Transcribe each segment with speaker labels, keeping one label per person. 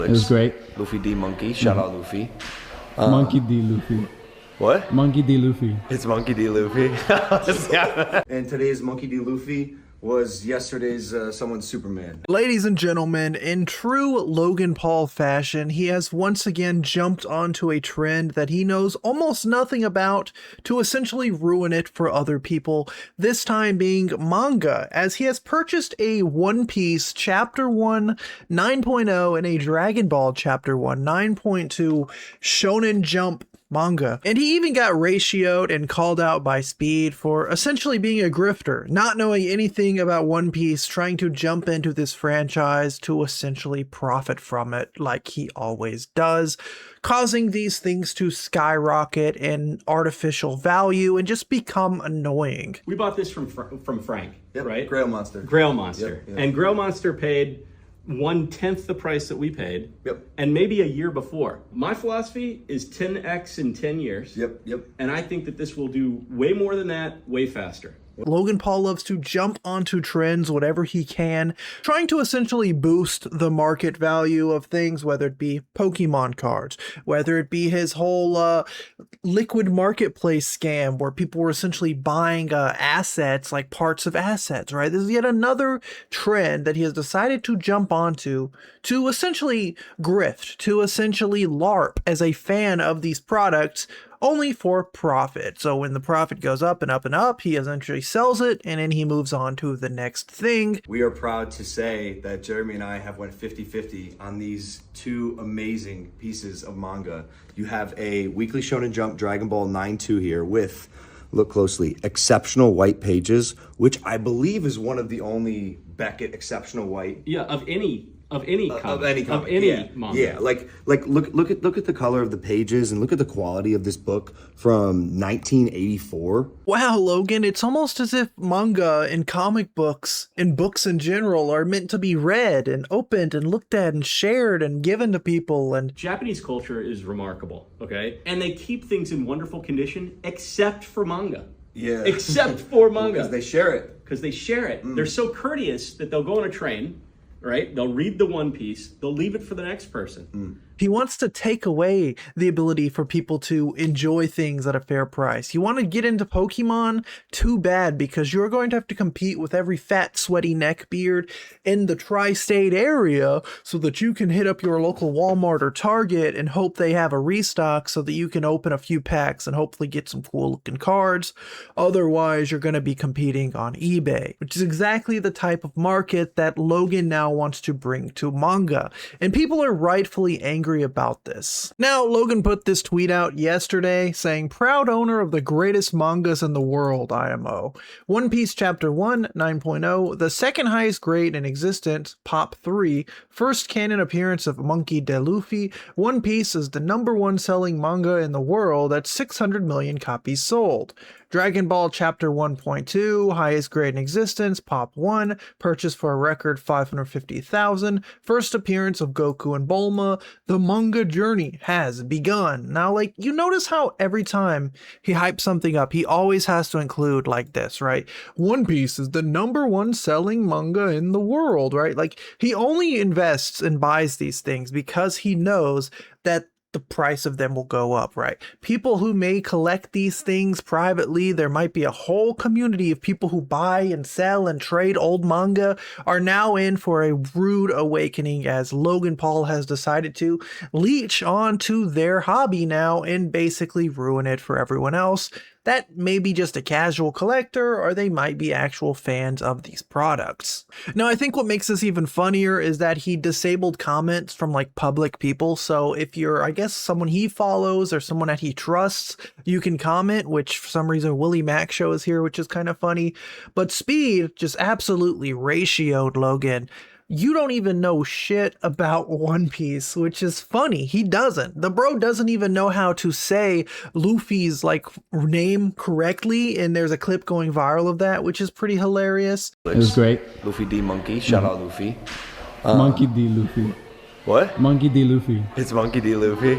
Speaker 1: It was great.
Speaker 2: Luffy D Monkey. Shout out Luffy.
Speaker 1: Monkey D. Luffy.
Speaker 2: What?
Speaker 1: Monkey D. Luffy.
Speaker 2: It's Monkey D Luffy. And today's Monkey D Luffy was yesterday's someone's Superman.
Speaker 3: Ladies and gentlemen, in true Logan Paul fashion, he has once again jumped onto a trend that he knows almost nothing about to essentially ruin it for other people, this time being manga, as he has purchased a One Piece Chapter 1 9.0 and a Dragon Ball Chapter 1 9.2 Shonen Jump manga. And he even got ratioed and called out by Speed for essentially being a grifter, not knowing anything about One Piece, trying to jump into this franchise to essentially profit from it like he always does, causing these things to skyrocket in artificial value and just become annoying.
Speaker 4: We bought this from Frank,
Speaker 2: Yep,
Speaker 4: right?
Speaker 2: Grail Monster.
Speaker 4: Grail Monster.
Speaker 2: Yep.
Speaker 4: And Grail Monster paid 1/10 the price that we paid.
Speaker 2: Yep.
Speaker 4: And maybe a year before. My philosophy is 10x in 10 years.
Speaker 2: Yep.
Speaker 4: And I think that this will do way more than that, way faster.
Speaker 3: Logan Paul loves to jump onto trends whatever he can, trying to essentially boost the market value of things, whether it be Pokemon cards, whether it be his whole liquid marketplace scam where people were essentially buying assets, like parts of assets, right? This is yet another trend that he has decided to jump onto to essentially grift, to essentially LARP as a fan of these products, only for profit. So when the profit goes up and up and up, he eventually sells it and then he moves on to the next thing.
Speaker 2: We are proud to say that Jeremy and I have went 50-50 on these two amazing pieces of manga. You have a weekly Shonen Jump Dragon Ball 9.2 here with, look closely, exceptional white pages, which I believe is one of the only Beckett exceptional white.
Speaker 4: Yeah, of any comic. Manga.
Speaker 2: Yeah, like look at the color of the pages and look at the quality of this book from 1984.
Speaker 3: Wow, Logan, it's almost as if manga and comic books and books in general are meant to be read and opened and looked at and shared and given to people. And
Speaker 4: Japanese culture is remarkable, okay? And they keep things in wonderful condition except for manga.
Speaker 2: Yeah.
Speaker 4: Except for manga.
Speaker 2: Because they share it.
Speaker 4: Because they share it. They're so courteous that they'll go on a train, right? They'll read the One Piece, they'll leave it for the next person.
Speaker 3: he wants to take away the ability for people to enjoy things at a fair price. You want to get into Pokemon? Too bad, because you're going to have to compete with every fat, sweaty neckbeard in the tri-state area so that you can hit up your local Walmart or Target and hope they have a restock so that you can open a few packs and hopefully get some cool looking cards. Otherwise, you're going to be competing on eBay, which is exactly the type of market that Logan now wants to bring to manga. And people are rightfully angry about this. Now, Logan put this tweet out yesterday saying, "Proud owner of the greatest mangas in the world, IMO. One Piece Chapter 1, 9.0, the second highest grade in existence, Pop 3, first canon appearance of Monkey D. Luffy. One Piece is the #1 selling manga in the world at 600 million copies sold. Dragon Ball Chapter 1.2, highest grade in existence, Pop 1, purchased for a record 550,000, first appearance of Goku and Bulma, the manga journey has begun." Now, like, you notice how every time he hypes something up, he always has to include like this, right? One Piece is the #1 selling manga in the world, right? Like, he only invests and buys these things because he knows that the price of them will go up, right? People who may collect these things privately, there might be a whole community of people who buy and sell and trade old manga, are now in for a rude awakening as Logan Paul has decided to leech onto their hobby now and basically ruin it for everyone else that may be just a casual collector, or they might be actual fans of these products. Now, I think what makes this even funnier is that he disabled comments from like public people. So if you're, I guess, someone he follows or someone that he trusts, you can comment, which for some reason Willie Mac Show is here, which is kind of funny. But Speed just absolutely ratioed Logan. You don't even know shit about One Piece, which is funny. He doesn't. The bro doesn't even know how to say Luffy's like name correctly, and there's a clip going viral of that, which is pretty hilarious.
Speaker 1: It was great.
Speaker 2: Luffy D Monkey. Shout out Luffy.
Speaker 1: Monkey D. Luffy.
Speaker 2: What?
Speaker 1: Monkey D. Luffy.
Speaker 2: It's Monkey D Luffy.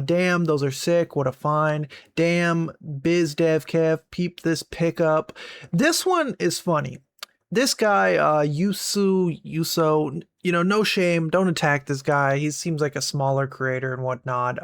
Speaker 3: Damn, those are sick. What a find. Damn, Biz Dev Kev, peep this pickup. This one is funny. This guy, Yuso, no shame. Don't attack this guy. He seems like a smaller creator and whatnot.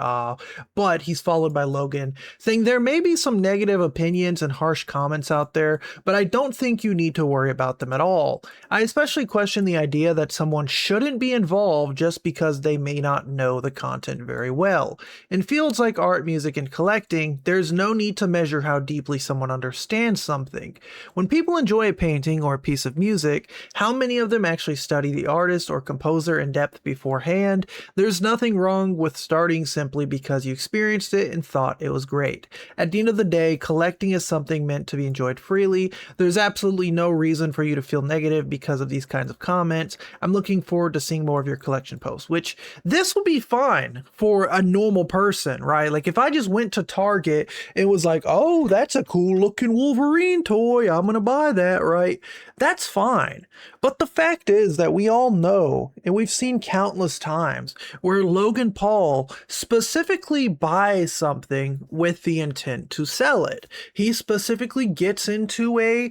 Speaker 3: But he's followed by Logan, saying there may be some negative opinions and harsh comments out there, but I don't think you need to worry about them at all. I especially question the idea that someone shouldn't be involved just because they may not know the content very well. In fields like art, music, and collecting, there's no need to measure how deeply someone understands something. When people enjoy a painting or a piece of music, how many of them actually study the artist or composer in depth beforehand? There's nothing wrong with starting simply because you experienced it and thought it was great. At the end of the day, collecting is something meant to be enjoyed freely. There's absolutely no reason for you to feel negative because of these kinds of comments. I'm looking forward to seeing more of your collection posts, which this will be fine for a normal person, right? Like if I just went to Target and was like, oh, that's a cool looking Wolverine toy, I'm gonna buy that, right? That's fine. But the fact is that we all know, and we've seen countless times, where Logan Paul specifically buys something with the intent to sell it. He specifically gets into a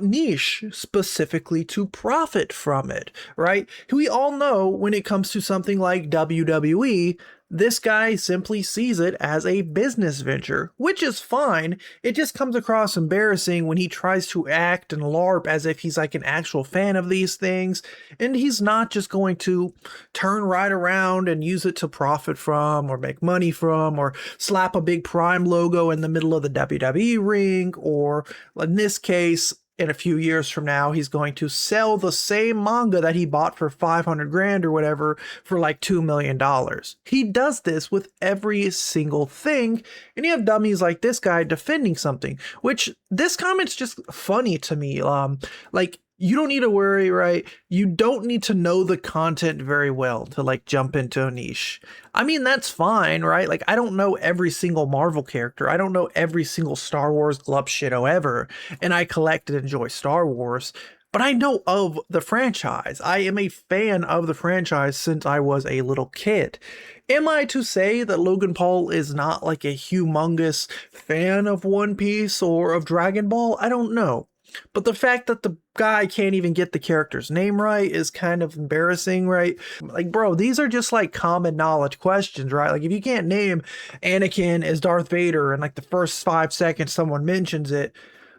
Speaker 3: niche specifically to profit from it, right? We all know when it comes to something like WWE, this guy simply sees it as a business venture, which is fine. It just comes across embarrassing when he tries to act and LARP as if he's like an actual fan of these things, and he's not just going to turn right around and use it to profit from or make money from or slap a big Prime logo in the middle of the WWE ring, or in this case, in a few years from now, he's going to sell the same manga that he bought for 500 grand or whatever for like $2 million. He does this with every single thing. And you have dummies like this guy defending something, which this comment's just funny to me. Like, you don't need to worry, right? You don't need to know the content very well to like jump into a niche. I mean, that's fine, right? Like, I don't know every single Marvel character. I don't know every single Star Wars glup shitto ever. And I collect and enjoy Star Wars, but I know of the franchise. I am a fan of the franchise since I was a little kid. Am I to say that Logan Paul is not like a humongous fan of One Piece or of Dragon Ball? I don't know. But the fact that the guy can't even get the character's name right is kind of embarrassing, right? Like, bro, these are just like common knowledge questions, right? Like, if you can't name Anakin as Darth Vader and like the first 5 seconds someone mentions it,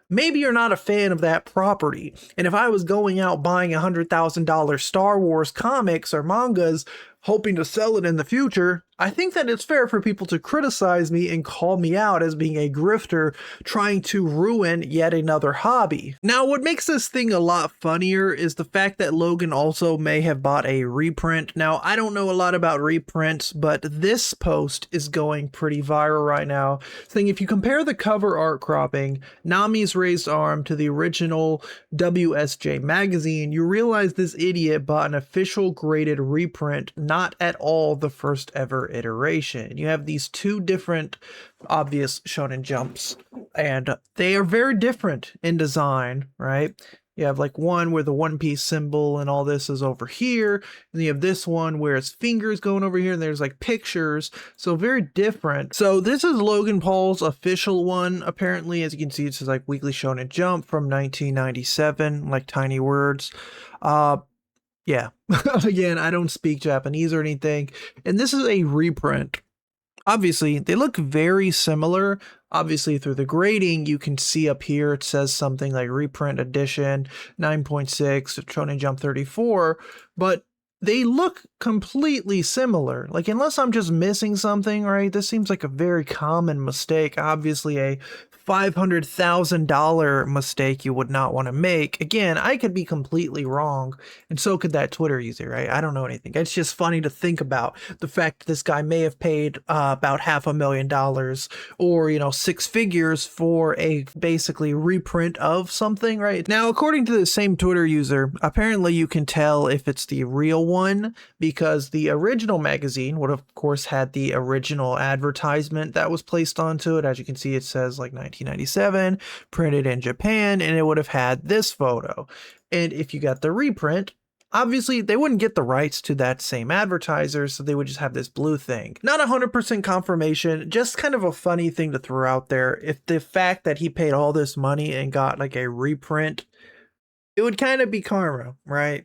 Speaker 3: maybe you're not a fan of that property. And if I was going out buying $100,000 Star Wars comics or mangas, hoping to sell it in the future, I think that it's fair for people to criticize me and call me out as being a grifter trying to ruin yet another hobby. Now, what makes this thing a lot funnier is the fact that Logan also may have bought a reprint. Now, I don't know a lot about reprints, but this post is going pretty viral right now, saying if you compare the cover art cropping, Nami's raised arm, to the original WSJ magazine, you realize this idiot bought an official graded reprint, not at all the first ever iteration. You have these two different obvious Shonen Jumps, and they are very different in design, right? You have like one where the One Piece symbol and all this is over here, and you have this one where his fingers going over here, and there's like pictures, so very different. So this is Logan Paul's official one. Apparently, as you can see, it says like Weekly Shonen Jump from 1997, like tiny words. Yeah, again, I don't speak Japanese or anything, and this is a reprint. Obviously, they look very similar. Obviously, through the grading, you can see up here it says something like reprint edition 9.6 Shonen Jump 34, but they look completely similar. Like, unless I'm just missing something, right? This seems like a very common mistake. Obviously, a $500,000 mistake you would not want to make. Again, I could be completely wrong, and so could that Twitter user, right? I don't know anything. It's just funny to think about the fact that this guy may have paid about $500,000 or, 6 figures for a basically reprint of something, right? Now, according to the same Twitter user, apparently you can tell if it's the real one because the original magazine would have, of course, had the original advertisement that was placed onto it. As you can see, it says like 1997, printed in Japan, and it would have had this photo. And if you got the reprint, obviously they wouldn't get the rights to that same advertiser, so they would just have this blue thing. Not 100% confirmation, just kind of a funny thing to throw out there. If the fact that he paid all this money and got like a reprint, it would kind of be karma, right?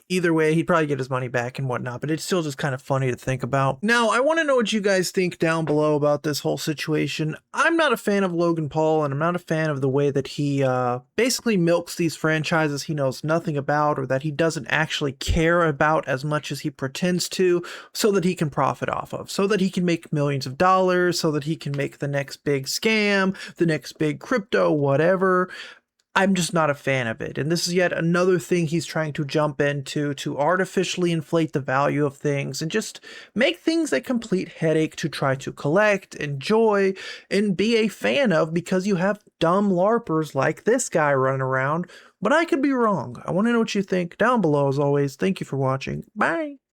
Speaker 3: Either way, he'd probably get his money back and whatnot, but it's still just kind of funny to think about. Now, I want to know what you guys think down below about this whole situation. I'm not a fan of Logan Paul, and I'm not a fan of the way that he basically milks these franchises he knows nothing about, or that he doesn't actually care about as much as he pretends to, so that he can profit off of, so that he can make millions of dollars, so that he can make the next big scam, the next big crypto, whatever. I'm just not a fan of it. And this is yet another thing he's trying to jump into to artificially inflate the value of things and just make things a complete headache to try to collect, enjoy, and be a fan of, because you have dumb LARPers like this guy running around. But I could be wrong. I want to know what you think down below as always. Thank you for watching. Bye.